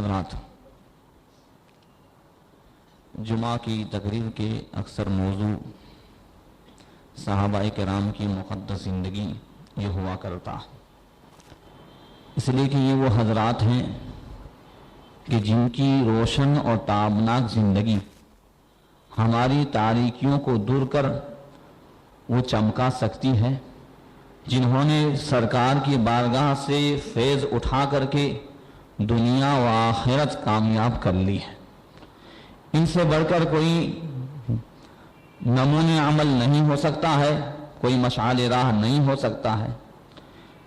حضرات، جمعہ کی تقریر کے اکثر موضوع صحابہ کرام کی مقدس زندگی یہ ہوا کرتا، اس لیے کہ یہ وہ حضرات ہیں کہ جن کی روشن اور تابناک زندگی ہماری تاریکیوں کو دور کر وہ چمکا سکتی ہے، جنہوں نے سرکار کی بارگاہ سے فیض اٹھا کر کے دنیا و آخرت کامیاب کر لی ہے۔ ان سے بڑھ کر کوئی نمونِ عمل نہیں ہو سکتا ہے، کوئی مشعل راہ نہیں ہو سکتا ہے۔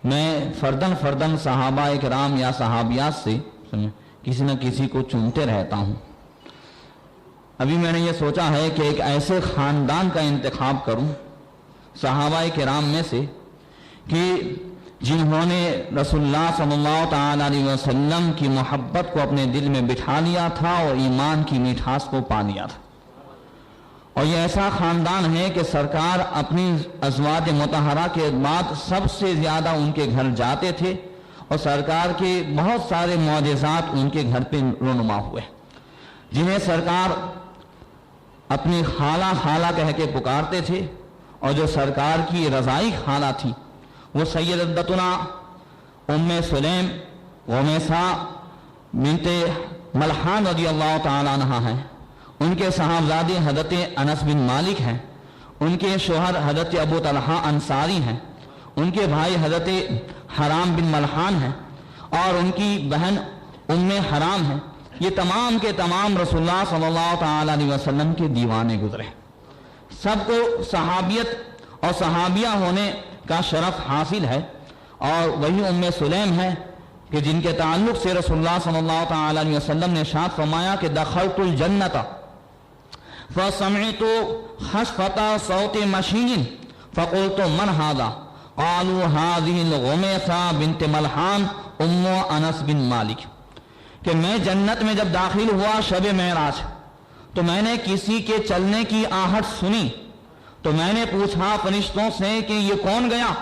میں فرداً صحابہ کرام یا صحابیات سے کسی نہ کسی کو چنتے رہتا ہوں۔ ابھی میں نے یہ سوچا ہے کہ ایک ایسے خاندان کا انتخاب کروں صحابہ کرام میں سے کہ جنہوں نے رسول اللہ صلی اللہ تعالی علیہ وسلم کی محبت کو اپنے دل میں بٹھا لیا تھا اور ایمان کی میٹھاس کو پا لیا تھا، اور یہ ایسا خاندان ہے کہ سرکار اپنی ازواج مطہرہ کے بعد سب سے زیادہ ان کے گھر جاتے تھے، اور سرکار کے بہت سارے معجزات ان کے گھر پہ رونما ہوئے، جنہیں سرکار اپنی خالہ کہہ کے پکارتے تھے، اور جو سرکار کی رضائی خالہ تھی وہ سیدتنا ام سلیم غمیسہ بنت ملحان رضی اللہ تعالیٰ عنہ ہیں۔ ان کے صاحبزادے حضرت انس بن مالک ہیں، ان کے شوہر حضرت ابو طلحہ انصاری ہیں، ان کے بھائی حضرت حرام بن ملحان ہیں، اور ان کی بہن ام حرام ہیں۔ یہ تمام کے تمام رسول اللہ صلی اللہ تعالیٰ علیہ وسلم کے دیوانے گزرے، سب کو صحابیت اور صحابیہ ہونے کا شرف حاصل ہے، اور وہی ام سلیم ہے کہ جن کے تعلق سے رسول اللہ صلی اللہ تعالیٰ علیہ وسلم نے ارشاد فرمایا کہ دخلت الجنت فسمعت خشفۃ صوت مشین فقلت من هذا قالوا هذه الغمیسہ بنت ملحان ام انس بن مالک، کہ میں جنت میں جب داخل ہوا شب معراج تو میں نے کسی کے چلنے کی آہٹ سنی، تو میں نے پوچھا فرشتوں سے کہ یہ کون گیا؟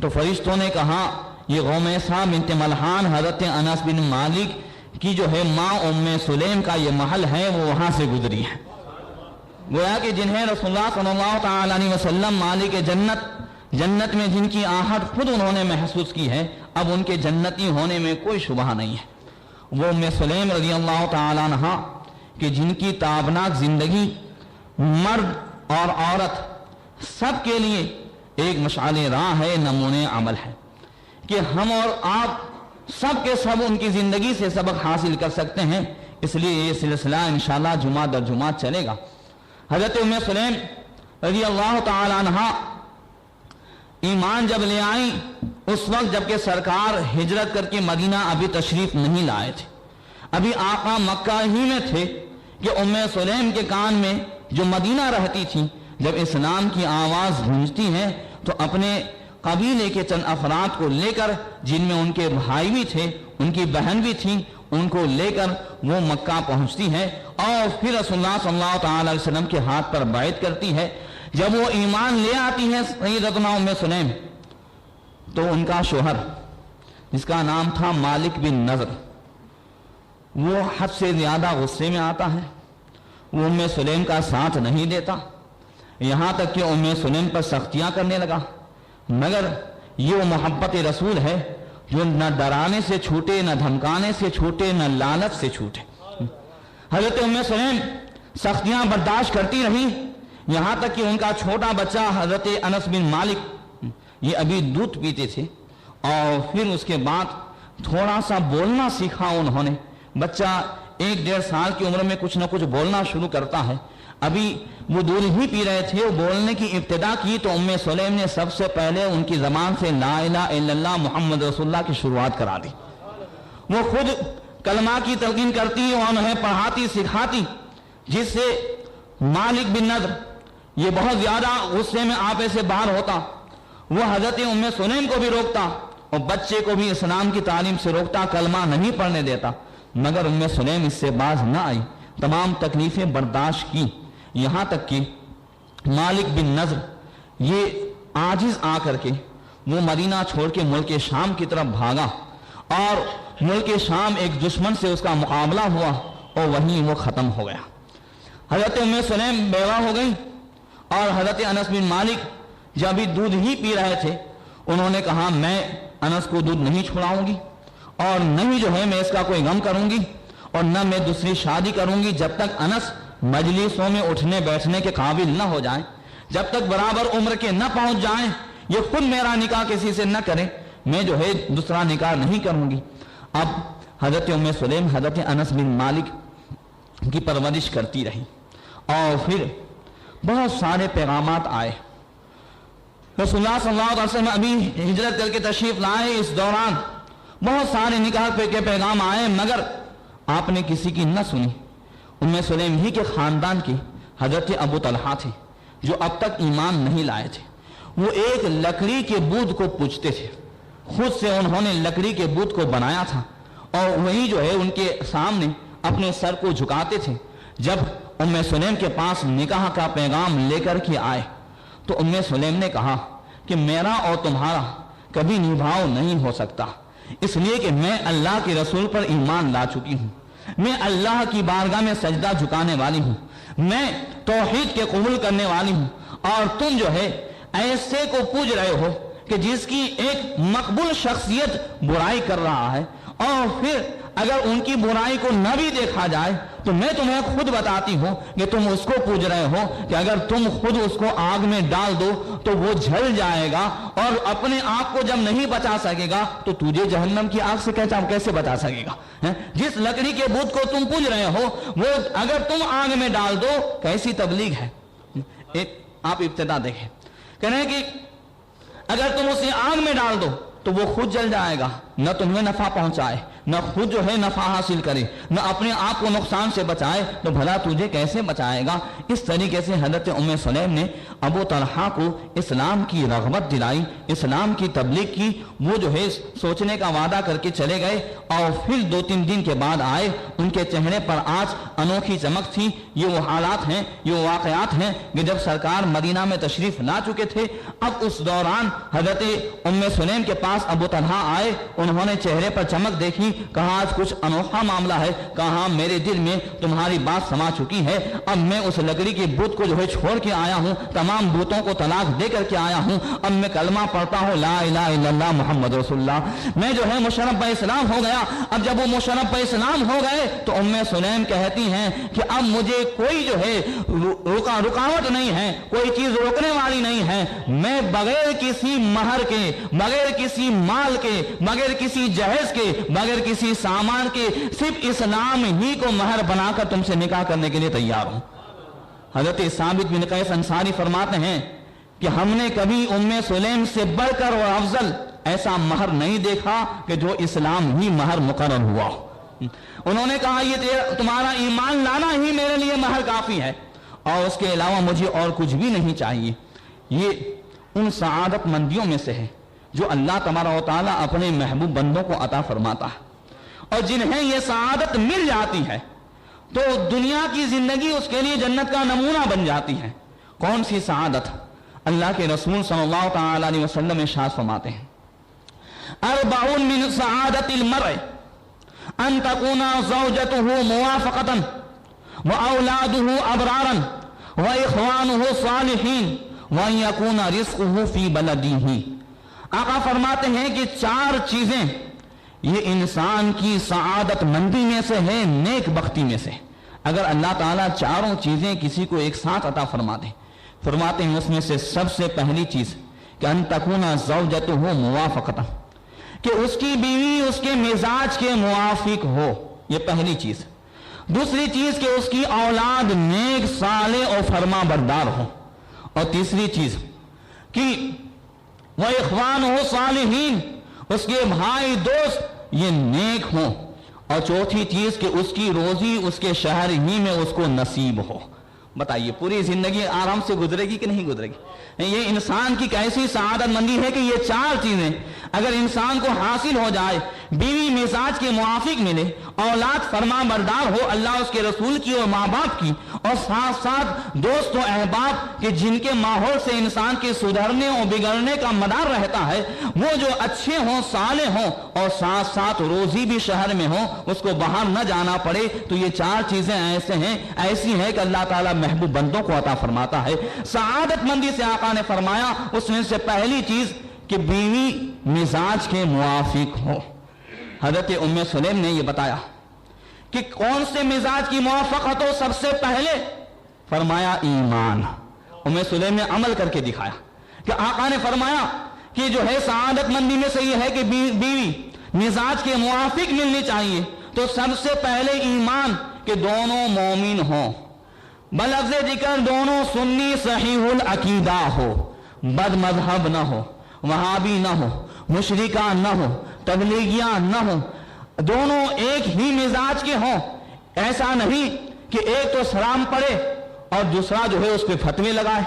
تو فرشتوں نے کہا یہ غمیسہ بنت ملحان حضرت انس بن مالک کی جو ہے ماں ام سلیم کا یہ محل ہے، وہ وہاں سے گزری ہے۔ گویا کہ جنہیں رسول اللہ صلی اللہ تعالیٰ علیہ وسلم مالک جنت میں جن کی آہٹ خود انہوں نے محسوس کی ہے، اب ان کے جنتی ہونے میں کوئی شبہ نہیں ہے۔ وہ ام سلیم رضی اللہ تعالیٰ عنہ کہ جن کی تابناک زندگی مرد اور عورت سب کے لیے ایک مشعل راہ ہے، نمونِ عمل ہے، کہ ہم اور آپ سب کے سب ان کی زندگی سے سبق حاصل کر سکتے ہیں۔ اس لیے یہ سلسلہ انشاءاللہ جمعہ در جمعہ چلے گا۔ حضرت ام سلیم رضی اللہ تعالی عنہ ایمان جب لے آئیں اس وقت جبکہ سرکار ہجرت کر کے مدینہ ابھی تشریف نہیں لائے تھے، ابھی آقا مکہ ہی میں تھے، کہ ام سلیم کے کان میں جو مدینہ رہتی تھی جب اسلام کی آواز گونجتی ہے تو اپنے قبیلے کے چند افراد کو لے کر، جن میں ان کے بھائی بھی تھے، ان کی بہن بھی تھی، ان کو لے کر وہ مکہ پہنچتی ہے، اور پھر رسول اللہ صلی اللہ تعالی علیہ وسلم کے ہاتھ پر بیعت کرتی ہے۔ جب وہ ایمان لے آتی ہے سیدتنا ام سلیم، تو ان کا شوہر جس کا نام تھا مالک بن نضر، وہ حد سے زیادہ غصے میں آتا ہے، وہ ام سلیم کا ساتھ نہیں دیتا، یہاں تک کہ ام سلیم پر سختیاں کرنے لگا۔ مگر یہ وہ محبت رسول ہے جو نہ ڈرانے سے چھوٹے، نہ دھمکانے سے چھوٹے، نہ لعنت سے چھوٹے۔ حضرت ام سلیم سختیاں برداشت کرتی رہی، یہاں تک کہ ان کا چھوٹا بچہ حضرت انس بن مالک یہ ابھی دودھ پیتے تھے، اور پھر اس کے بعد تھوڑا سا بولنا سیکھا انہوں نے۔ بچہ 1-1.5 سال کی عمر میں کچھ نہ کچھ بولنا شروع کرتا ہے، ابھی وہ دودھ ہی پی رہے تھے، وہ بولنے کی ابتدا کی تو ام سلیم نے سب سے پہلے ان کی زبان سے لا الہ الا اللہ محمد رسول اللہ کی شروعات کرا دی۔ وہ خود کلمہ کی تلقین کرتی اور انہیں پڑھاتی سکھاتی، جس سے مالک بن نضر یہ بہت زیادہ غصے میں آپے سے باہر ہوتا، وہ حضرت ام سلیم کو بھی روکتا اور بچے کو بھی اسلام کی تعلیم سے روکتا، کلمہ نہیں پڑھنے دیتا، مگر ام سلیم اس سے باز نہ آئی، تمام تکلیفیں برداشت کی، یہاں تک کہ مالک بن نضر یہ عاجز آ کر کے وہ مدینہ چھوڑ کے ملک شام کی طرف بھاگا، اور ملک شام ایک دشمن سے اس کا مقابلہ ہوا اور وہیں وہ ختم ہو گیا۔ حضرت ام سلیم بیوہ ہو گئی اور حضرت انس بن مالک جب ابھی دودھ ہی پی رہے تھے، انہوں نے کہا میں انس کو دودھ نہیں چھڑاؤں گی اور نہ ہی جو ہے میں اس کا کوئی غم کروں گی اور نہ میں دوسری شادی کروں گی جب تک انس مجلسوں میں اٹھنے بیٹھنے کے قابل نہ ہو جائیں، جب تک برابر عمر کے نہ پہنچ جائیں، یہ خود میرا نکاح کسی سے نہ کریں، میں جو ہے دوسرا نکاح نہیں کروں گی۔ اب حضرت ام سلیم حضرت انس بن مالک کی پرورش کرتی رہی اور پھر بہت سارے پیغامات آئے۔ رسول اللہ صلی اللہ علیہ وسلم ابھی ہجرت کر کے تشریف لائے، اس دوران بہت سارے نکاح کے پیغام آئے، مگر آپ نے کسی کی نہ سنی۔ ام سلیم ہی کے خاندان کے حضرت ابو طلحہ تھے جو اب تک ایمان نہیں لائے تھے۔ وہ ایک لکڑی کے بت کو پوجتے تھے، خود سے انہوں نے لکڑی کے بت کو بنایا تھا اور وہی جو ہے ان کے سامنے اپنے سر کو جھکاتے تھے۔ جب ام سلیم کے پاس نکاح کا پیغام لے کر کے آئے تو ام سلیم نے کہا کہ میرا اور تمہارا کبھی نبھاؤ نہیں ہو سکتا، اس لیے کہ میں اللہ کے رسول پر ایمان لا چکی ہوں، میں اللہ کی بارگاہ میں سجدہ جھکانے والی ہوں، میں توحید کے قبول کرنے والی ہوں، اور تم جو ہے ایسے کو پوج رہے ہو کہ جس کی ایک مقبول شخصیت برائی کر رہا ہے، اور پھر اگر ان کی برائی کو نہ بھی دیکھا جائے تو میں تمہیں خود بتاتی ہوں کہ تم اس کو پوج رہے ہو کہ اگر تم خود اس کو آگ میں ڈال دو تو وہ جل جائے گا اور اپنے آپ کو جب نہیں بچا سکے گا تو تجھے جہنم کی آگ سے کیسے بچا سکے گا؟ جس لکڑی کے بت کو تم پوج رہے ہو وہ اگر تم آگ میں ڈال دو کیسی تبلیغ ہے؟ ایک آپ ابتدا دیکھیں، کہہ رہے ہیں کہ اگر تم اسے آگ میں ڈال دو تو وہ خود جل جائے گا، نہ تمہیں نفع پہنچائے، نہ خود جو ہے نفع حاصل کرے، نہ اپنے آپ کو نقصان سے بچائے، تو بھلا تجھے کیسے بچائے گا؟ اس طریقے سے حضرت ام سلیم نے ابو طلحہ کو اسلام کی رغبت دلائی، اسلام کی تبلیغ کی۔ وہ جو ہے سوچنے کا وعدہ کر کے چلے گئے اور پھر 2-3 دن کے بعد آئے، ان کے چہرے پر آج انوکھی چمک تھی۔ یہ وہ حالات ہیں، یہ وہ واقعات ہیں کہ جب سرکار مدینہ میں تشریف لا چکے تھے، اب اس دوران حضرت ام سلیم کے پاس ابو طلحہ آئے، انہوں نے چہرے پر چمک دیکھی، کہا آج کچھ انوکھا معاملہ ہے، کہا میرے دل میں تمہاری بات سما چکی ہے، اب میں اس لکڑی کے بت کو جو ہے چھوڑ کے آیا ہوں، تمام بتوں کو طلاق دے کر کے آیا ہوں، اب میں کلمہ پڑھتا ہوں لا الہ الا اللہ محمد رسول اللہ، میں جو ہے مشرف اسلام ہو گیا۔ اب جب وہ مشرف اسلام ہو گئے تو ام سلیم کہتی ہیں کہ اب مجھے کوئی جو ہے رکاوٹ نہیں ہے، کوئی چیز روکنے والی نہیں ہے، میں بغیر کسی مہر کے، بغیر کسی مال کے، بغیر کسی جہیز کے، بغیر کسی سامان کے، صرف اسلام ہی کو مہر بنا کر تم سے نکاح کرنے کے لیے تیار ہوں۔ حضرت ثابت بن قیس انصاری فرماتے ہیں کہ ہم نے کبھی ام سلیم سے بڑھ کر اور افضل ایسا مہر نہیں دیکھا کہ جو اسلام ہی مہر مقرر ہوا۔ انہوں نے کہا یہ تمہارا ایمان لانا ہی میرے لیے مہر کافی ہے اور اس کے علاوہ مجھے اور کچھ بھی نہیں چاہیے۔ یہ ان سعادت مندیوں میں سے ہے جو اللہ تبارک و تعالیٰ اپنے محبوب بندوں کو عطا فرماتا ہے، اور جنہیں یہ سعادت مل جاتی ہے تو دنیا کی زندگی اس کے لیے جنت کا نمونہ بن جاتی ہے۔ کون سی سعادت؟ اللہ کے رسول صلی اللہ تعالی علیہ وسلم ارشاد فرماتے ہیں اربع من سعادت المرء ان تكون زوجته موافقة واولاده ابرارا واخوانه صالحين وان يكون رزقه في بلده۔ آقا فرماتے ہیں کہ 4 چیزیں یہ انسان کی سعادت مندی میں سے ہے، نیک بختی میں سے۔ اگر اللہ تعالیٰ 4 چیزیں کسی کو ایک ساتھ عطا فرما دے، فرماتے ہیں اس میں سے سب سے پہلی چیز کہ ان تکون زوجتہ موافقۃ، کہ اس کی بیوی اس کے مزاج کے موافق ہو، یہ پہلی چیز۔ دوسری چیز کہ اس کی اولاد نیک صالح اور فرما بردار ہو، اور تیسری چیز کہ وہ اخوان ہو صالحین، اس کے بھائی دوست یہ نیک ہوں، اور چوتھی چیز کہ اس کی روزی اس کے شہر ہی میں اس کو نصیب ہو۔ بتائیے پوری زندگی آرام سے گزرے گی کہ نہیں گزرے گی؟ یہ انسان کی کیسی سعادت مندی ہے کہ یہ 4 چیزیں اگر انسان کو حاصل ہو جائے، بیوی مزاج کے موافق ملے، اولاد فرما بردار ہو اللہ اس کے رسول کی اور ماں باپ کی، اور ساتھ ساتھ دوست و احباب کہ جن کے ماحول سے انسان کے سدھرنے اور بگڑنے کا مدار رہتا ہے، وہ جو اچھے ہوں، صالح ہوں، اور ساتھ ساتھ روزی بھی شہر میں ہو، اس کو باہر نہ جانا پڑے، تو یہ چار چیزیں ایسی ہیں کہ اللہ تعالیٰ محبوب بندوں کو عطا فرماتا ہے۔ سعادت مندی سے آقا نے فرمایا اس میں سے پہلی چیز کہ بیوی مزاج کے موافق ہو۔ حضرت ام سلیم نے یہ بتایا کہ کون سے مزاج کی موافقت ہو سب سے پہلے، فرمایا ایمان۔ ام سلیم نے عمل کر کے دکھایا کہ آقا نے فرمایا کہ جو ہے سعادت مندی میں سے یہ ہے کہ بیوی مزاج کے موافق ملنی چاہیے، تو سب سے پہلے ایمان کہ دونوں مومن ہوں، بلفظ ذکر دونوں سنی صحیح العقیدہ ہو، بد مذہب نہ ہو، وہابی نہ ہو، مشرکہ نہ ہو، تبلیغیاں نہ ہو، دونوں ایک ہی مزاج کے ہوں۔ ایسا نہیں کہ ایک تو سلام پڑھے اور دوسرا جو ہے اس پہ فتوے لگائے،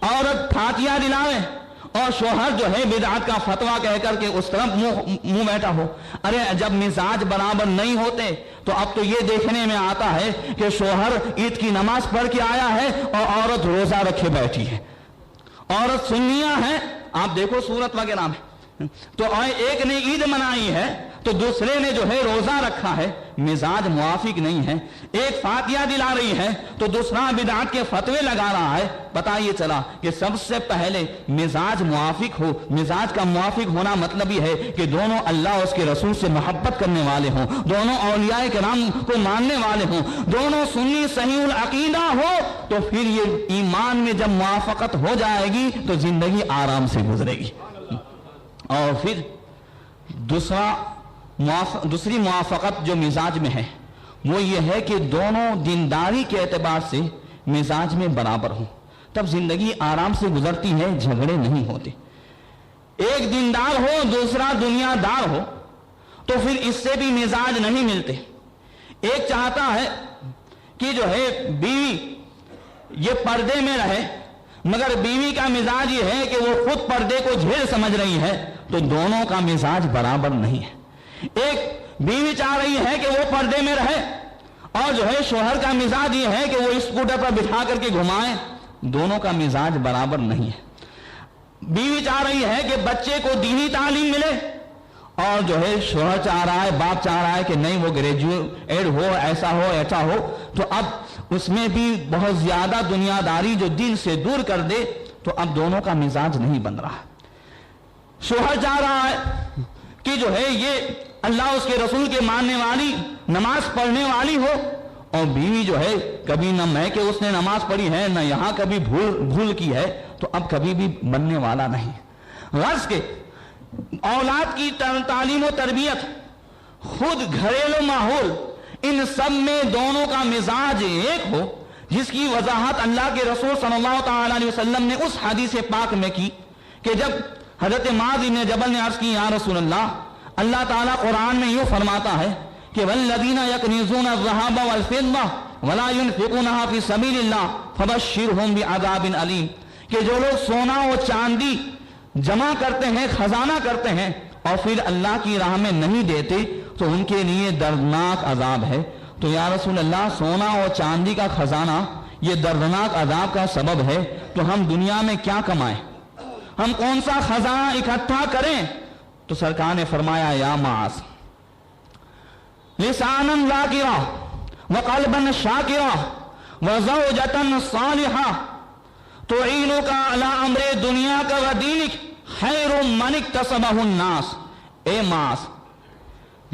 عورت فاتحہ دلاوے اور شوہر جو ہے بدعت کا فتویٰ کہہ کر کے اس طرف منہ بیٹھا ہو۔ ارے جب مزاج برابر نہیں ہوتے تو اب تو یہ دیکھنے میں آتا ہے کہ شوہر عید کی نماز پڑھ کے آیا ہے اور عورت روزہ رکھے بیٹھی ہے، عورت سنیہ ہے، آپ دیکھو صورت وغیرہ میں، تو ایک نے عید منائی ہے تو دوسرے نے جو ہے روزہ رکھا ہے، مزاج موافق نہیں ہے۔ ایک فاتحہ دلا رہی ہے تو دوسرا بدعت کے فتوے لگا رہا ہے۔ پتہ یہ چلا کہ سب سے پہلے مزاج موافق ہو۔ مزاج کا موافق ہونا مطلب یہ ہے کہ دونوں اللہ اس کے رسول سے محبت کرنے والے ہوں، دونوں اولیاء کرام کو ماننے والے ہوں، دونوں سنی صحیح العقیدہ ہو، تو پھر یہ ایمان میں جب موافقت ہو جائے گی تو زندگی آرام سے گزرے گی۔ اور پھر دوسری موافقت جو مزاج میں ہے وہ یہ ہے کہ دونوں دینداری کے اعتبار سے مزاج میں برابر ہوں، تب زندگی آرام سے گزرتی ہے، جھگڑے نہیں ہوتے۔ ایک دیندار ہو دوسرا دنیا دار ہو تو پھر اس سے بھی مزاج نہیں ملتے۔ ایک چاہتا ہے کہ جو ہے بیوی یہ پردے میں رہے، مگر بیوی کا مزاج یہ ہے کہ وہ خود پردے کو جھیل سمجھ رہی ہے، تو دونوں کا مزاج برابر نہیں ہے۔ ایک بیوی چاہ رہی ہے کہ وہ پردے میں رہے اور جو ہے شوہر کا مزاج یہ ہے کہ وہ اسکوٹر پر بٹھا کر کے گھمائے، دونوں کا مزاج برابر نہیں ہے۔ بیوی چاہ رہی ہے کہ بچے کو دینی تعلیم ملے اور جو ہے شوہر چاہ رہا ہے، باپ چاہ رہا ہے کہ نہیں وہ گریجویٹ ہو، ایسا ہو، تو اب اس میں بھی بہت زیادہ دنیا داری جو دل سے دور کر دے، تو اب دونوں کا مزاج نہیں بن رہا۔ شوہر چاہ رہا ہے کہ جو ہے یہ اللہ اس کے رسول کے ماننے والی، نماز پڑھنے والی ہو، اور بیوی جو ہے کبھی نہ میں کہ اس نے نماز پڑھی ہے، نہ یہاں کبھی بھول کی ہے، تو اب کبھی بھی بننے والا نہیں۔ غرض کے اولاد کی تعلیم و تربیت، خود گھریلو ماحول، ان سب میں دونوں کا مزاج ایک ہو، جس کی وضاحت اللہ کے رسول صلی اللہ تعالی علیہ وسلم نے اس حدیث پاک میں کی کہ جب حضرت معاذ بن جبل نے عرض کی یا رسول اللہ تعالیٰ قرآن میں یوں فرماتا ہے کہ والذین یکنزون الذھب والفضہ ولا ينفقونها فی سبیل اللہ فبشرہم بعذاب علیم، کہ جو لوگ سونا و چاندی جمع کرتے ہیں، خزانہ کرتے ہیں، اور پھر اللہ کی راہ میں نہیں دیتے، تو ان کے لیے دردناک عذاب ہے۔ تو یا رسول اللہ سونا اور چاندی کا خزانہ یہ دردناک عذاب کا سبب ہے، تو ہم دنیا میں کیا کمائیں، ہم کون سا خزانہ اکٹھا کریں؟ تو سرکار نے فرمایا یا معاذ لسانا ذاکرا وقلبا شاکرا وزوجتا صالحا تعینک علی امر دنیاک ودینک خیر من اکتسبہ الناس۔ اے معاذ،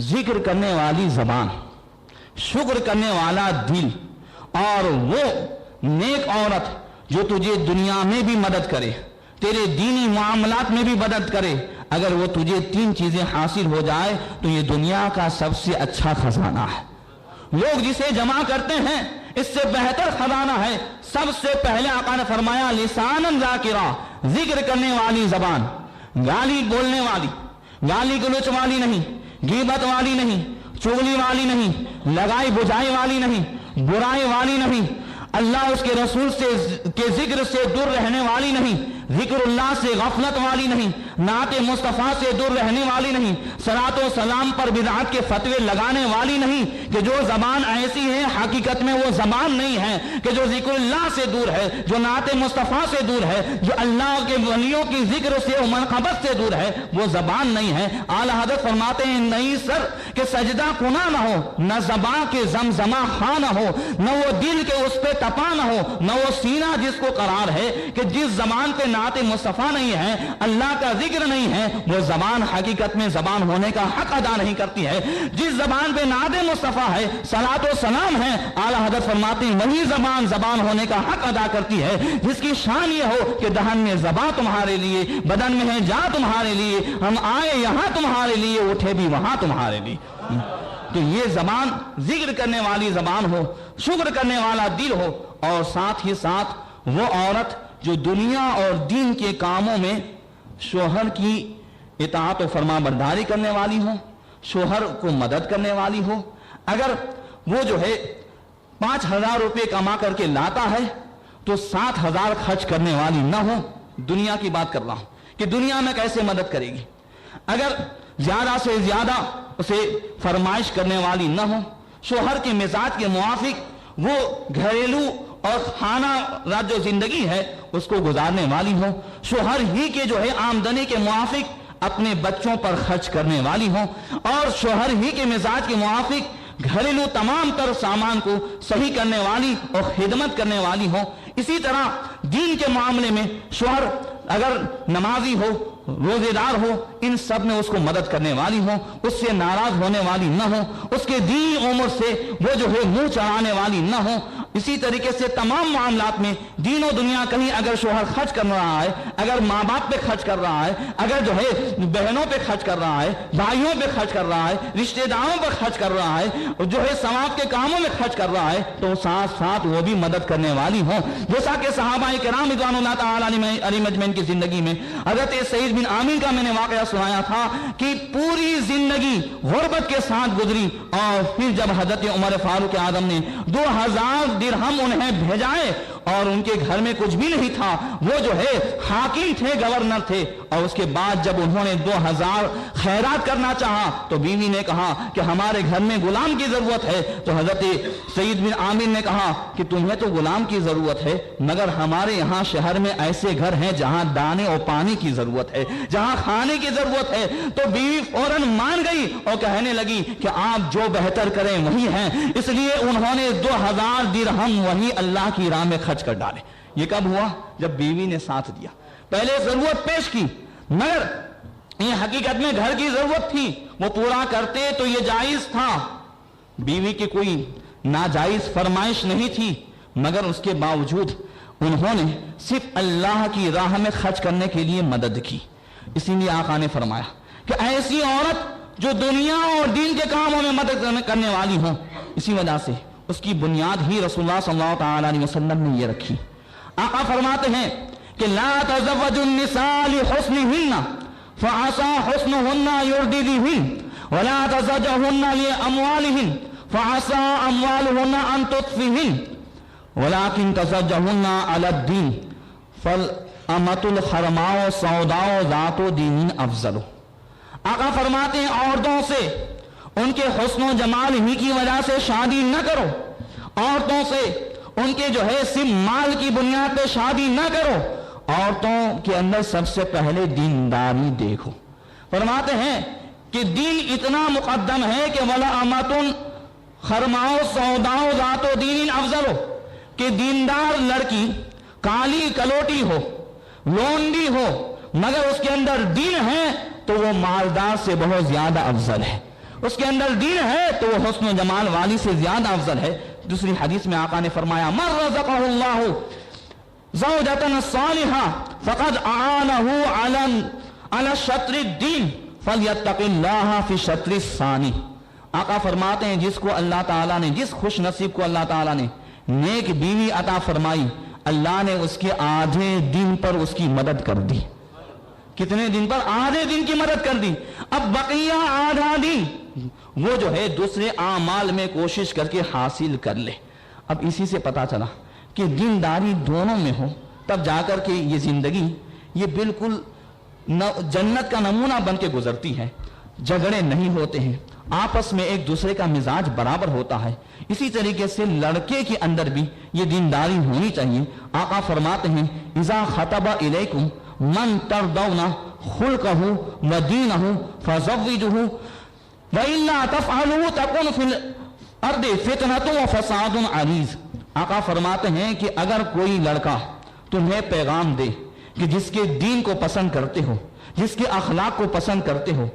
ذکر کرنے والی زبان، شکر کرنے والا دل، اور وہ نیک عورت جو تجھے دنیا میں بھی مدد کرے، تیرے دینی معاملات میں بھی مدد کرے، اگر وہ تجھے تین چیزیں حاصل ہو جائے تو یہ دنیا کا سب سے اچھا خزانہ ہے۔ لوگ جسے جمع کرتے ہیں اس سے بہتر خزانہ ہے۔ سب سے پہلے آقا نے فرمایا لسانا ذاکرا، ذکر کرنے والی زبان، گالی بولنے والی، گالی گلوچ والی نہیں، غیبت والی نہیں، چغلی والی نہیں، لگائی بجائی والی نہیں، برائی والی نہیں، اللہ اس کے رسول کے ذکر سے دور رہنے والی نہیں، ذکر اللہ سے غفلت والی نہیں، نعت مصطفیٰ سے دور رہنے والی نہیں، صلاۃ و سلام پر بدعت کے فتوے لگانے والی نہیں، کہ جو زبان ایسی ہے حقیقت میں وہ زبان نہیں ہے، کہ جو ذکر اللہ سے دور ہے، جو نعت مصطفیٰ سے دور ہے، جو اللہ کے ولیوں کی ذکر سے و منقبت سے دور ہے، وہ زبان نہیں ہے۔ اعلیٰ حضرت فرماتے ہیں نہیں سر کہ سجدہ کنا نہ ہو، نہ زباں کے زمزمہ خواہ نہ ہو، نہ وہ دل کے اس پہ تپا نہ ہو، نہ وہ سینہ جس کو قرار ہے، کہ جس زبان پہ نعت مصطفیٰ نہیں ہے، اللہ کا ذکر نہیں ہے، وہ زبان حقیقت میں زبان ہونے کا حق ادا نہیں کرتی ہے۔ جس زبان پہ نعت مصطفیٰ ہے، صلاۃ و سلام ہے، اعلیٰ حضرت فرماتے ہیں وہی زبان زبان ہونے کا حق ادا کرتی ہے، جس کی شان یہ ہو کہ دہن میں زباں تمہارے لیے، بدن میں ہے جا تمہارے لیے، ہم آئے یہاں تمہارے لیے، اٹھے بھی وہاں تمہارے لیے۔ تو یہ زبان ذکر کرنے والی زبان ہو، شکر کرنے والا دل ہو، اور ساتھ ہی ساتھ وہ عورت جو دنیا اور دین کے کاموں میں شوہر کی اطاعت و فرما برداری کرنے والی ہو، شوہر کو مدد کرنے والی ہو۔ اگر وہ جو ہے 5,000 روپے کما کر کے لاتا ہے تو 7,000 خرچ کرنے والی نہ ہو۔ دنیا کی بات کر رہا ہوں کہ دنیا میں کیسے مدد کرے گی۔ اگر زیادہ سے زیادہ اسے فرمائش کرنے والی نہ ہو، شوہر کے مزاج کے موافق وہ گھریلو اور خانہ راز جو زندگی ہے اس کو گزارنے والی ہو، شوہر ہی کے جو ہے آمدنی کے موافق اپنے بچوں پر خرچ کرنے والی ہو، اور شوہر ہی کے مزاج کے موافق گھریلو تمام تر سامان کو صحیح کرنے والی اور خدمت کرنے والی ہو۔ اسی طرح دین کے معاملے میں شوہر اگر نمازی ہو، روزے دار ہو، ان سب میں اس کو مدد کرنے والی ہو، اس سے ناراض ہونے والی نہ ہو، اس کے دینی امور سے وہ جو ہے منہ چڑھانے والی نہ ہو۔ اسی طریقے سے تمام معاملات میں دین و دنیا کہیں اگر شوہر خرچ کر رہا ہے، اگر ماں باپ پہ خرچ کر رہا ہے، اگر جو ہے بہنوں پہ خرچ کر رہا ہے، بھائیوں پہ خرچ کر رہا ہے، رشتہ داروں پہ خرچ کر رہا ہے، جو ہے ثواب کے کاموں میں خرچ کر رہا ہے، تو ساتھ ساتھ وہ بھی مدد کرنے والی ہو۔ جیسا کہ صحابہ کرام رضوان اللہ تعالیٰ علیہ مجمعین کی زندگی میں حضرت سعید بن عامر کا میں نے واقعہ سنایا تھا کہ پوری زندگی غربت کے ساتھ گزری، اور پھر جب حضرت عمر فاروق اعظم نے 2,000 درہم انہیں بھیجائے اور ان کے گھر میں کچھ بھی نہیں تھا، وہ جو ہے حاکم تھے، گورنر تھے، اور اس کے بعد جب انہوں نے 2,000 خیرات کرنا چاہا تو بیوی نے کہا کہ ہمارے گھر میں غلام کی ضرورت ہے، تو حضرت سعید بن عامر نے کہا کہ تمہیں تو غلام کی ضرورت ہے، مگر ہمارے یہاں شہر میں ایسے گھر ہیں جہاں دانے اور پانی کی ضرورت ہے، جہاں کھانے کی ضرورت ہے۔ تو بیوی فوراً مان گئی اور کہنے لگی کہ آپ جو بہتر کریں وہی ہیں، اس لیے انہوں نے 2,000 درہم وہی اللہ کی راہ میں خرچ کر ڈالے۔ یہ کب ہوا؟ جب بیوی نے ساتھ دیا، پہلے ضرورت پیش کی، مگر یہ حقیقت میں گھر کی ضرورت تھی، وہ پورا کرتے تو یہ جائز تھا، بیوی کی کوئی ناجائز فرمائش نہیں تھی، مگر اس کے باوجود انہوں نے صرف اللہ کی راہ میں خرچ کرنے کے لیے مدد کی۔ اسی لیے آقا نے فرمایا کہ ایسی عورت جو دنیا اور دین کے کاموں میں مدد کرنے والی ہوں، اسی وجہ سے اس کی بنیاد ہی رسول اللہ صلی اللہ تعالی علیہ وسلم نے یہ رکھی۔ آقا فرماتے ہیں کہ لا تزوج النساء لحسنهن فعسى حسنهن يرددهن ولا تزوجهن لأموالهن فعسى أموالهن أن تطفهن ولكن تزوجهن على الدين فالأمة الحرماء سوداء ذات دين أفضل۔ آقا فرماتے ہیں عورتوں سے ان کے حسن و جمال ہی کی وجہ سے شادی نہ کرو، عورتوں سے ان کے جو ہے صرف مال کی بنیاد پہ شادی نہ کرو، عورتوں کے اندر سب سے پہلے دینداری دیکھو۔ فرماتے ہیں کہ دین اتنا مقدم ہے کہ وَلَأَمَةٌ خَرْمَاءُ سَوْدَاءُ ذَاتُ دِینٍ أَفْضَلُ، کہ دیندار لڑکی کالی کلوٹی ہو، لونڈی ہو، مگر اس کے اندر دین ہے تو وہ مالدار سے بہت زیادہ افضل ہے، اس کے اندر دین ہے تو وہ حسن و جمال والی سے زیادہ افضل ہے۔ دوسری حدیث میں آقا نے فرمایا مَن رَزَقَهُ اللَّهُ زَوْجَةً صَالِحَةً فَقَدْ أَعَانَهُ عَلَى شَطْرِ الدِّينِ فَلْيَتَّقِ اللَّهَ فِي شَطْرِ الثَّانِي۔ آقا فرماتے ہیں جس کو اللہ تعالیٰ نے، جس خوش نصیب کو اللہ تعالیٰ نے نیک بیوی عطا فرمائی، اللہ نے اس کے آدھے دن پر اس کی مدد کر دی۔ کتنے دن پر؟ آدھے دن کی مدد کر دی۔ اب بقیہ آدھا دن وہ جو ہے دوسرے اعمال میں کوشش کر کے حاصل کر لے۔ اب اسی سے پتا چلا کہ دینداری دونوں میں ہو تب جا کر کے یہ زندگی یہ بالکل جنت کا نمونہ بن کے گزرتی ہے. جھگڑے نہیں ہوتے ہیں, آپس میں ایک دوسرے کا مزاج برابر ہوتا ہے. اسی طریقے سے لڑکے کے اندر بھی یہ دینداری ہونی چاہیے. آقا فرماتے ہیں اذا خطب الیکم من ترضون خلقہ ودینہ فزوجہ وَإِلَّا تَفْعَلُوا تَكُنْ فِي الْأَرْضِ فِتْنَةٌ وَفَسَادٌ عَرِيضٌ. آقا فرماتے ہیں کہ اگر کوئی لڑکا تمہیں پیغام دے کہ جس کے دین کو پسند کرتے ہو, جس کے اخلاق کو پسند کرتے ہو,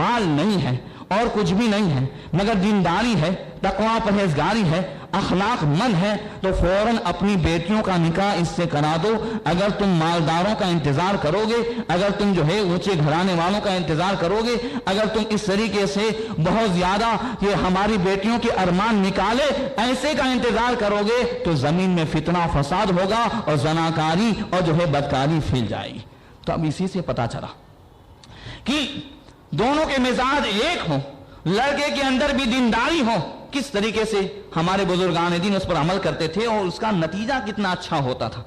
مال نہیں ہے اور کچھ بھی نہیں ہے مگر دینداری ہے, تقوی پرہیزگاری ہے, اخلاق مند ہے, تو فوراً اپنی بیٹیوں کا نکاح اس سے کرا دو. اگر تم مالداروں کا انتظار کرو گے, اگر تم جو ہے اونچے گھرانے والوں کا انتظار کرو گے, اگر تم اس طریقے سے بہت زیادہ کہ ہماری بیٹیوں کے ارمان نکالے ایسے کا انتظار کرو گے, تو زمین میں فتنہ فساد ہوگا اور زناکاری اور جو ہے بدکاری پھیل جائے گی. تو اب اسی سے پتا چلا کہ دونوں کے مزاج ایک ہوں, لڑکے کے اندر بھی دینداری ہو. کس طریقے سے ہمارے بزرگان دین اس پر عمل کرتے تھے اور اس کا نتیجہ کتنا اچھا ہوتا تھا.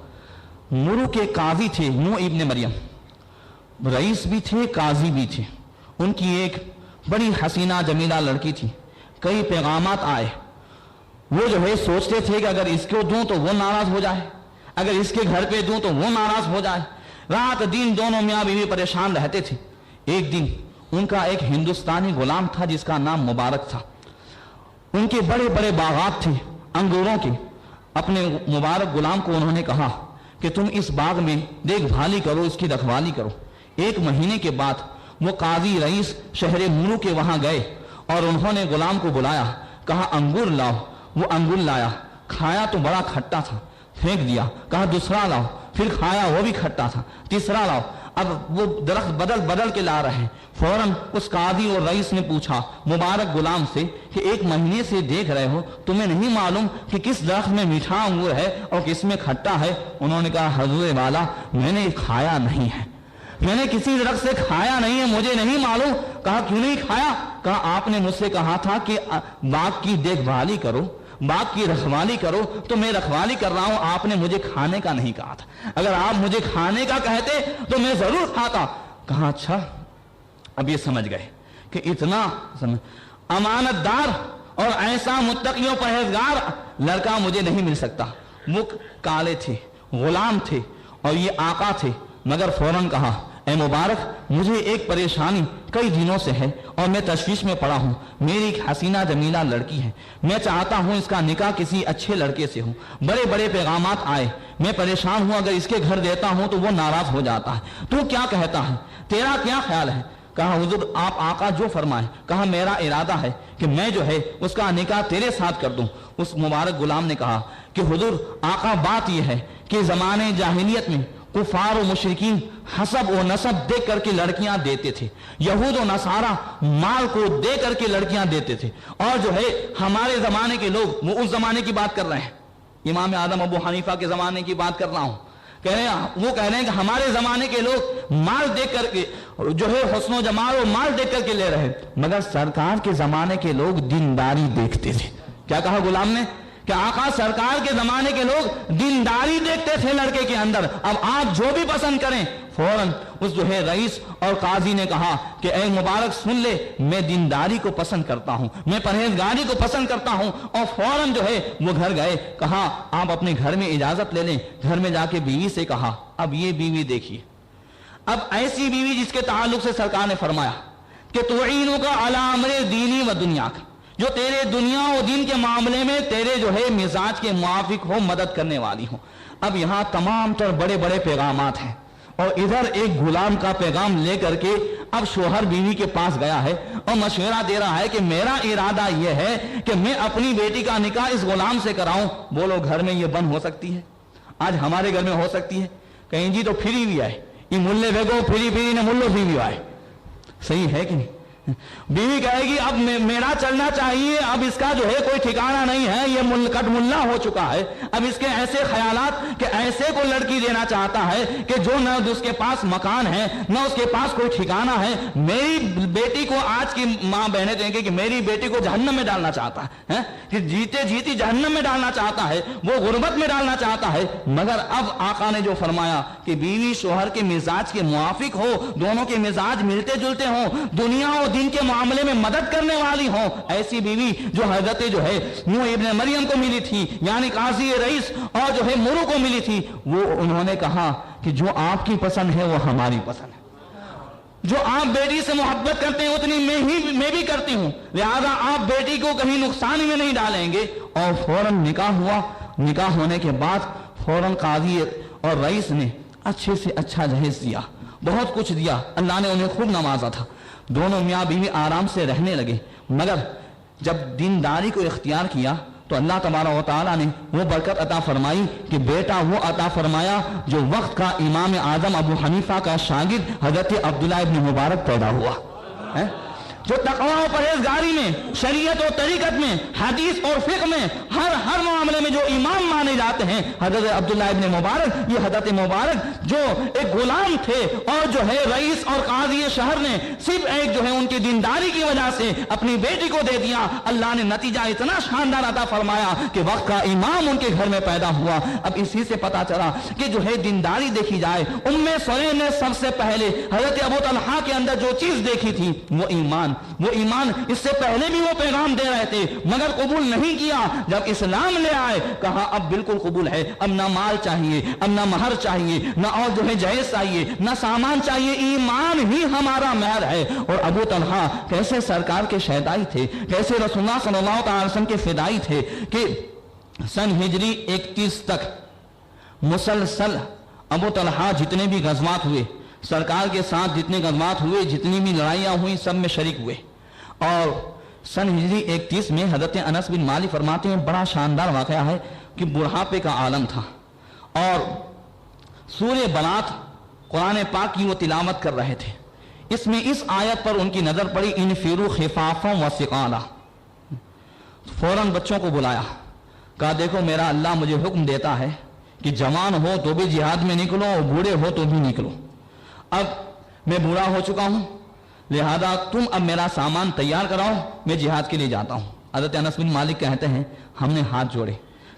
مرو کے قاضی تھے نوح ابن مریم, رئیس بھی تھے قاضی بھی تھے. ان کی ایک بڑی حسینہ جمیلہ لڑکی تھی. کئی پیغامات آئے, وہ جو ہے سوچتے تھے کہ اگر اس کو دوں تو وہ ناراض ہو جائے, اگر اس کے گھر پہ دوں تو وہ ناراض ہو جائے. رات دن دونوں میاں بیوی پریشان رہتے تھے. ایک دن ان کا ایک ہندوستانی غلام تھا جس کا نام مبارک تھا. ان کے بڑے بڑے باغات تھے انگوروں کے. اپنے مبارک غلام کو انہوں نے کہا کہ تم اس باغ میں دیکھ بھالی کرو, اس کی رکھوالی کرو. 1 مہینے کے بعد وہ قاضی رئیس شہر مرو کے وہاں گئے اور انہوں نے غلام کو بلایا, کہا انگور لاؤ. وہ انگور لایا, کھایا تو بڑا کھٹا تھا, پھینک دیا. کہا دوسرا لاؤ, پھر کھایا وہ بھی کھٹا تھا, تیسرا لاؤ. اب وہ درخت بدل بدل کے لا رہے ہیں. فوراً اس قاضی اور رئیس نے پوچھا مبارک غلام سے کہ 1 مہینے سے دیکھ رہے ہو, تمہیں نہیں معلوم کہ کس درخت میں میٹھا انگور ہے اور کس میں کھٹا ہے؟ انہوں نے کہا حضور والا میں نے کھایا نہیں ہے, میں نے کسی درخت سے کھایا نہیں ہے, مجھے نہیں معلوم. کہا کیوں نہیں کھایا؟ کہا آپ نے مجھ سے کہا تھا کہ باغ کی دیکھ بھالی کرو, باغ کی رکھوالی کرو, تو میں رکھوالی کر رہا ہوں. آپ نے مجھے کھانے کا نہیں کہا تھا, اگر آپ مجھے کھانے کا کہتے تو میں ضرور کھاتا. کہا اچھا, اب یہ سمجھ گئے کہ اتنا امانت دار اور ایسا متقی و پرہیزگار لڑکا مجھے نہیں مل سکتا. وہ کالے تھے, غلام تھے اور یہ آقا تھے, مگر فوراً کہا اے مبارک مجھے ایک پریشانی کئی دنوں سے ہے اور میں تشویش میں پڑا ہوں. میری ایک حسینہ جمیلہ لڑکی ہے, میں چاہتا ہوں اس کا نکاح کسی اچھے لڑکے سے ہو. بڑے بڑے پیغامات آئے, میں پریشان ہوں, اگر اس کے گھر دیتا ہوں تو وہ ناراض ہو جاتا ہے. تو کیا کہتا ہے, تیرا کیا خیال ہے؟ کہا حضور آپ آقا جو فرمائیں. کہا میرا ارادہ ہے کہ میں جو ہے اس کا نکاح تیرے ساتھ کر دوں. اس مبارک غلام نے کہا کہ حضور آقا بات یہ ہے کہ زمانے جاہلیت میں کفار و مشرکین حسب و نسب دے کر کے لڑکیاں دیتے تھے. یہود و نصارہ مال کو دے کر کے لڑکیاں دیتے تھے, اور جو ہے ہمارے زمانے کے لوگ, وہ اس زمانے کی بات کر رہے ہیں, امام اعظم ابو حنیفہ کے زمانے کی بات کر رہا ہوں, وہ کہہ رہے ہیں کہ ہمارے زمانے کے لوگ مال دے کر کے جو ہے حسن و جمال و مال دے کر کے لے رہے ہیں, مگر سرکار کے زمانے کے لوگ دینداری دیکھتے تھے. کیا کہا غلام نے کہ آقا سرکار کے زمانے کے لوگ دینداری دیکھتے تھے لڑکے کے اندر, اب آپ جو بھی پسند کریں. فوراً اس جو ہے رئیس اور قاضی نے کہا کہ اے مبارک سن لے, میں دینداری کو پسند کرتا ہوں, میں پرہیزگاری کو پسند کرتا ہوں. اور فوراً جو ہے وہ گھر گئے, کہا آپ اپنے گھر میں اجازت لے لیں. گھر میں جا کے بیوی سے کہا اب یہ بیوی دیکھیے, اب ایسی بیوی جس کے تعلق سے سرکار نے فرمایا کہ تعینک علی امر دینی و دنیا کا, جو تیرے دنیا و دین کے معاملے میں تیرے جو ہے مزاج کے موافق ہو, مدد کرنے والی ہو. اب یہاں تمام تر بڑے بڑے پیغامات ہیں, اور ادھر ایک غلام کا پیغام لے کر کے اب شوہر بیوی کے پاس گیا ہے اور مشورہ دے رہا ہے کہ میرا ارادہ یہ ہے کہ میں اپنی بیٹی کا نکاح اس غلام سے کراؤں. بولو گھر میں یہ بند ہو سکتی ہے؟ آج ہمارے گھر میں ہو سکتی ہے؟ کہیں جی تو پھری بھی آئے, یہ ملے بھیگو پھری پھری نے ملو بھی آئے. صحیح ہے کہ نہیں؟ بیوی کہے گی اب میرا چلنا چاہیے، اب اس کا جو ہے کوئی ٹھکانہ نہیں ہے، یہ ملکٹ ملا ہو چکا ہے، اب اس کے ایسے خیالات کہ ایسے کو لڑکی دینا چاہتا ہے کہ جو نہ اس کے پاس مکان ہے نہ اس کے پاس کوئی ٹھکانہ ہے۔ میری بیٹی کو آج کی ماں بہنیں کہیں گے کہ میری بیٹی کو جہنم میں ڈالنا چاہتا ہے، کہ جیتے جیتی جہنم میں ڈالنا چاہتا ہے، وہ غربت میں ڈالنا چاہتا ہے۔ مگر اب آقا نے جو فرمایا کہ بیوی شوہر کے مزاج کے موافق ہو، دونوں کے مزاج ملتے جلتے ہوں، دنیا اور دین کے معاملے میں مدد کرنے والی ہوں، ایسی بیوی جو حضرت جو ہے نوح ابن مریم کو ملی تھی، یعنی قاضی رئیس اور جو ہے مرو کو ملی تھی، وہ انہوں نے کہا کہ جو آپ کی پسند ہے وہ ہماری پسند ہے، جو آپ بیٹی سے محبت کرتے ہیں اتنی میں بھی کرتی ہوں، لہذا آپ بیٹی کو کہیں نقصان میں نہیں ڈالیں گے۔ اور فوراً نکاح ہوا۔ نکاح ہونے کے بعد فوراً قاضی اور رئیس نے اچھے سے اچھا جہیز دیا، بہت کچھ دیا، اللہ نے انہیں خوب نوازا تھا۔ دونوں میاں بیوی آرام سے رہنے لگے، مگر جب دینداری کو اختیار کیا تو اللہ تبارک و تعالیٰ نے وہ برکت عطا فرمائی کہ بیٹا وہ عطا فرمایا جو وقت کا امام اعظم ابو حنیفہ کا شاگرد حضرت عبداللہ ابن مبارک پیدا ہوا ہے، جو تقوی و پرہیزگاری میں، شریعت و طریقت میں، حدیث اور فقہ میں، ہر معاملے میں جو امام مانے جاتے ہیں حضرت عبداللہ ابن مبارک۔ یہ حضرت مبارک جو ایک غلام تھے اور جو ہے رئیس اور قاضی شہر نے صرف ایک جو ہے ان کی دینداری کی وجہ سے اپنی بیٹی کو دے دیا، اللہ نے نتیجہ اتنا شاندار عطا فرمایا کہ وقت کا امام ان کے گھر میں پیدا ہوا۔ اب اسی سے پتا چلا کہ جو ہے دینداری دیکھی جائے، ام سلیم نے سب سے پہلے حضرت ابو طلحہ کے اندر جو چیز دیکھی تھی وہ ایمان، اس سے پہلے بھی وہ پیغام دے رہے تھے مگر قبول نہیں کیا۔ جب اسلام لے آئے کہا اب بالکل قبول ہے، اب نہ مال چاہیے، اب نہ مہر چاہیے، نہ اور جو ہے جہیز چاہیے، نہ سامان چاہیے، ایمان ہی ہمارا مہر ہے۔ اور ابو طلحہ کیسے سرکار کے شہدائی تھے، کیسے رسول اللہ صلی اللہ علیہ وسلم کے فدائی تھے کہ سن ہجری 31 تک مسلسل ابو طلحہ جتنے بھی غزوات ہوئے، سرکار کے ساتھ جتنے غزوات ہوئے، جتنی بھی لڑائیاں ہوئی، سب میں شریک ہوئے۔ اور سن ہجری 31 میں حضرت انس بن مالک فرماتے ہیں بڑا شاندار واقعہ ہے کہ بڑھاپے کا عالم تھا اور سورہ بنات قرآن پاک کی وہ تلاوت کر رہے تھے، اس میں اس آیت پر ان کی نظر پڑی انفروا خفافا وثقالا۔ فوراً بچوں کو بلایا، کہا دیکھو میرا اللہ مجھے حکم دیتا ہے کہ جوان ہو تو بھی جہاد میں نکلو اور بوڑھے ہو تو بھی نکلو۔ اب میں بوڑھا ہو چکا ہوں، لہذا تم اب میرا سامان تیار کراؤ، میں جہاد کے لیے جاتا ہوں۔ حضرت انس بن مالک کہتے ہیں ہم نے ہاتھ جوڑے،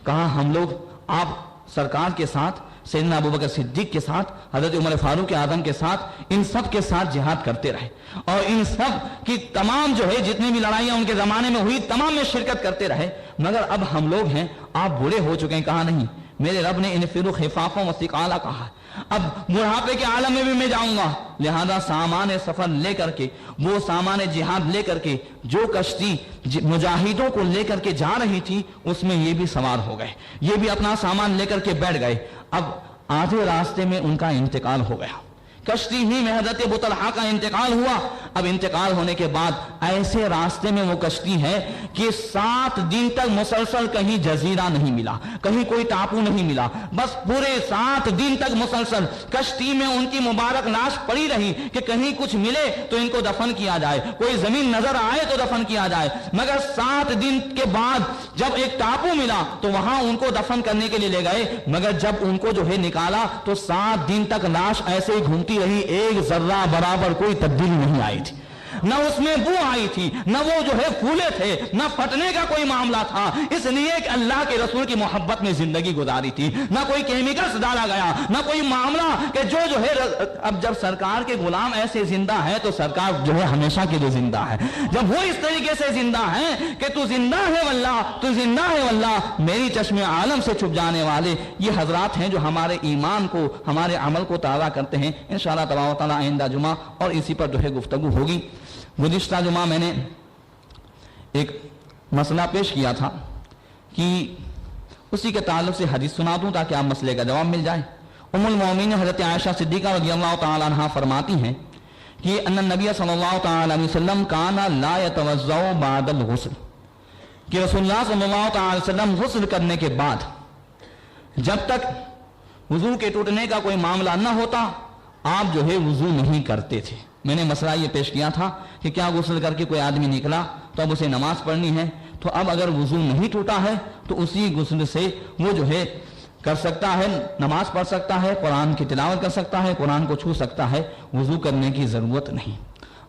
کہا ہم لوگ آپ سرکار کے ساتھ، سیدنا ابوبکر صدیق کے ساتھ، حضرت عمر فاروق اعظم کے ساتھ، ان سب کے ساتھ جہاد کرتے رہے اور ان سب کی تمام جو ہے جتنی بھی لڑائیاں ان کے زمانے میں ہوئی تمام میں شرکت کرتے رہے، مگر اب ہم لوگ ہیں، آپ بوڑھے ہو چکے ہیں۔ کہا نہیں، میرے رب نے انفروا خفافا وثقالا کہا، اب بڑھاپے کے عالم میں بھی میں جاؤں گا، لہذا سامان سفر لے کر کے، وہ سامان جہاد لے کر کے جو کشتی مجاہدوں کو لے کر کے جا رہی تھی اس میں یہ بھی سوار ہو گئے، یہ بھی اپنا سامان لے کر کے بیٹھ گئے۔ اب آدھے راستے میں ان کا انتقال ہو گیا، کشتی ہی میں حضرت ابو طلحہ کا انتقال ہوا۔ اب انتقال ہونے کے بعد ایسے راستے میں وہ کشتی ہے کہ 7 دن تک مسلسل کہیں جزیرہ نہیں ملا، کہیں کوئی ٹاپو نہیں ملا، بس پورے 7 دن تک مسلسل کشتی میں ان کی مبارک لاش پڑی رہی کہ کہیں کچھ ملے تو ان کو دفن کیا جائے، کوئی زمین نظر آئے تو دفن کیا جائے۔ مگر 7 دن کے بعد جب ایک ٹاپو ملا تو وہاں ان کو دفن کرنے کے لیے لے گئے، مگر جب ان کو جو ہے نکالا تو 7 دن تک لاش ایسے ہی گھومتی رہی، ایک ذرہ برابر کوئی تبدیلی نہیں آئی تھی، نہ اس میں بو آئی تھی، نہ وہ جو ہے پھولے تھے، نہ پھٹنے کا کوئی معاملہ تھا، اس لیے کہ اللہ کے رسول کی محبت میں زندگی گزاری تھی، نہ کوئی کیمیکلز ڈالا گیا، نہ کوئی معاملہ کہ جو ہے۔ اب جب سرکار کے غلام ایسے زندہ ہے تو سرکار جو ہے ہمیشہ کے لیے زندہ ہے۔ جب وہ اس طریقے سے زندہ ہے کہ تو زندہ ہے واللہ، تو زندہ ہے واللہ، میری چشم عالم سے چھپ جانے والے یہ حضرات ہیں جو ہمارے ایمان کو، ہمارے عمل کو تازہ کرتے ہیں۔ انشاءاللہ تبارک و تعالی آئندہ جمعہ اور اسی پر جو ہے گفتگو ہوگی۔ گزشتہ جمعہ میں نے ایک مسئلہ پیش کیا تھا کہ اسی کے تعلق سے حدیث سنا دوں تاکہ آپ مسئلے کا جواب مل جائے۔ ام المومنین حضرت عائشہ صدیقہ رضی اللہ تعالی عنہا فرماتی ہیں کہ ان النبی صلی اللہ تعالی علیہ وسلم کانا لا یتوضؤ بعد الغسل، کہ رسول اللہ صلی اللہ تعالی علیہ وسلم غسل کرنے کے بعد جب تک وضو کے ٹوٹنے کا کوئی معاملہ نہ ہوتا آپ جو ہے وضو نہیں کرتے تھے. میں نے مسئلہ یہ پیش کیا تھا کہ کیا غسل کر کے کوئی آدمی نکلا تو اب اسے نماز پڑھنی ہے, تو اب اگر وضو نہیں ٹوٹا ہے تو اسی غسل سے وہ جو ہے کر سکتا ہے, نماز پڑھ سکتا ہے, قرآن کی تلاوت کر سکتا ہے, قرآن کو چھو سکتا ہے, وضو کرنے کی ضرورت نہیں.